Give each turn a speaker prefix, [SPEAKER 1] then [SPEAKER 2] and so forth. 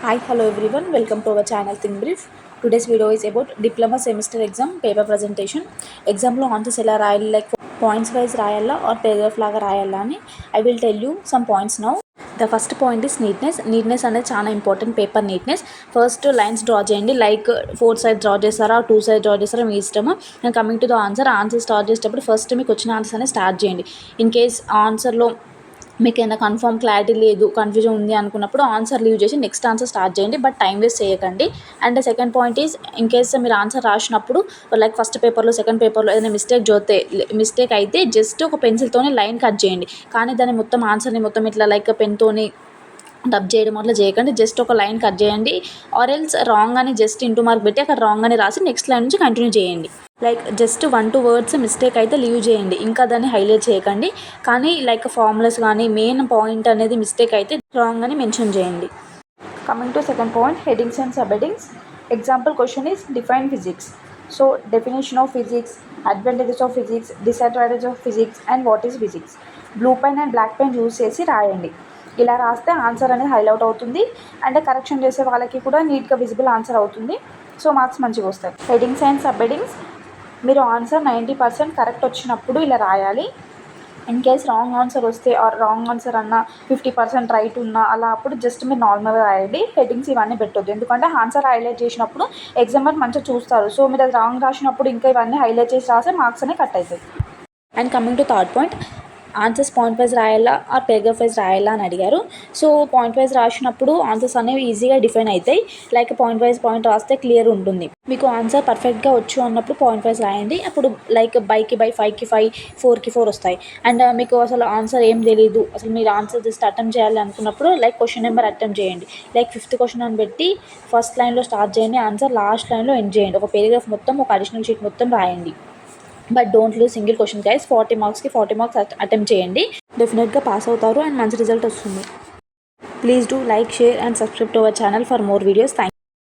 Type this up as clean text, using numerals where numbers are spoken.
[SPEAKER 1] Hi, hello everyone. Welcome to our channel Think Brief. Today's video is about diploma semester exam paper presentation. Exam లో answers ఎలా రాయాలి, like points wise రాయాలా or paragraph లాగా రాయాలా అని I will tell you some points now. The first point is neatness అనేది చాలా important. Paper neatness. First lines draw చేయండి, లైక్ 4 సైడ్ డ్రా చేస్తారా 2 సైడ్ డ్రా చేస్తారా మీ ఇష్టము. And coming to the answer start చేసేటప్పుడు ఫస్ట్ మీకు వచ్చిన ఆన్సర్ అనేది స్టార్ట్ చేయండి. ఇన్ కేస్ ఆన్సర్లో మీకు ఏమైనా కన్ఫర్మ్ క్లారిటీ లేదు, కన్ఫ్యూజన్ ఉంది అనుకున్నప్పుడు ఆన్సర్ లీవ్ చేసి నెక్స్ట్ ఆన్సర్ స్టార్ట్ చేయండి, బట్ టైం వేస్ట్ చేయకండి. And second point is, in case మీరు ఆన్సర్ రాసినప్పుడు లైక్ ఫస్ట్ పేపర్లో సెకండ్ పేపర్లో ఏదైనా మిస్టేక్ అయితే జస్ట్ ఒక పెన్సిల్తోనే లైన్ కట్ చేయండి, కానీ దాన్ని మొత్తం ఆన్సర్ని మొత్తం ఇట్లా లైక్ పెన్తోని డబ్ చేయడం అట్లా చేయకండి. జస్ట్ ఒక లైన్ కట్ చేయండి, ఆర్ ఎల్స్ రాంగ్ అని జస్ట్ ఇంటూ మార్క్ పెట్టి అక్కడ రాంగ్ అని రాసి నెక్స్ట్ లైన్ నుంచి కంటిన్యూ చేయండి. లైక్ జస్ట్ 1-2 వర్డ్స్ మిస్టేక్ అయితే లీవ్ చేయండి, ఇంకా దాన్ని హైలైట్ చేయకండి. కానీ లైక్ ఫార్ములాస్ కానీ మెయిన్ పాయింట్ అనేది మిస్టేక్ అయితే రాంగ్ అని మెన్షన్ చేయండి. Coming to second point, headings and sub headings. Example question is define physics. So definition of physics, advantages of physics, disadvantage of physics and what is physics. Blue pen and black pen use చేసి రాయండి. ఇలా రాస్తే answer అనేది highlight అవుతుంది and correction చేసే వాళ్ళకి కూడా నీట్గా విజిబుల్ ఆన్సర్ అవుతుంది. సో మార్క్స్ మంచిగా వస్తాయి. హెడింగ్స్ అండ్ సబ్ హెడింగ్స్, మీరు ఆన్సర్ 90% కరెక్ట్ వచ్చినప్పుడు ఇలా రాయాలి. ఇన్ కేస్ రాంగ్ ఆన్సర్ వస్తే ఆర్ రాంగ్ ఆన్సర్ అన్న 50% రైట్ ఉన్నా అలా అప్పుడు జస్ట్ మీరు నార్మల్గా రాయండి. హెడ్డింగ్స్ ఇవన్నీ పెట్టొద్దు, ఎందుకంటే ఆన్సర్ హైలైట్ చేసినప్పుడు ఎగ్జామర్ మంచిగా చూస్తారు. సో మీరు అది రాంగ్ రాసినప్పుడు ఇంకా ఇవన్నీ హైలైట్ చేసి రాస్తే మార్క్స్ అనేవి కట్ అవుతాయి. And coming to third point, answers point wise రాయాలా ఆర్ పేరాగ్రాఫ్ వైజ్ రాయాలా అని అడిగారు. సో పాయింట్ వైజ్ రాసినప్పుడు ఆన్సర్స్ అనేవి ఈజీగా డిఫైన్ అవుతాయి. లైక్ పాయింట్ వైజ్ పాయింట్ రాస్తే క్లియర్ ఉంటుంది. మీకు ఆన్సర్ పర్ఫెక్ట్గా వచ్చు అన్నప్పుడు పాయింట్ వైజ్ రాయండి, అప్పుడు లైక్ బైకి 5కి 5, 4కి 4 వస్తాయి. అండ్ మీకు అసలు ఆన్సర్ ఏం తెలియదు, అసలు మీరు ఆన్సర్ జస్ట్ అటెంప్ట్ చేయాలి అనుకున్నప్పుడు లైక్ క్వశ్చన్ నెంబర్ అటెంప్ట్ చేయండి. లైక్ 5th క్వశ్చన్ అని పెట్టి ఫస్ట్ లైన్లో స్టార్ట్ చేయండి, ఆన్సర్ లాస్ట్ లైన్లో ఎండ్ చేయండి. ఒక పేరాగ్రాఫ్ మొత్తం, ఒక అడిషనల్ షీట్ మొత్తం రాయండి. But don't lose single question guys. 40 మార్క్స్కి 40 మార్క్స్ అటెంప్ట్ చేయండి, డెఫినెట్గా పాస్ అవుతారు అండ్ మంచి రిజల్ట్ వస్తుంది. Please do like, share and subscribe to our channel for more videos. Thank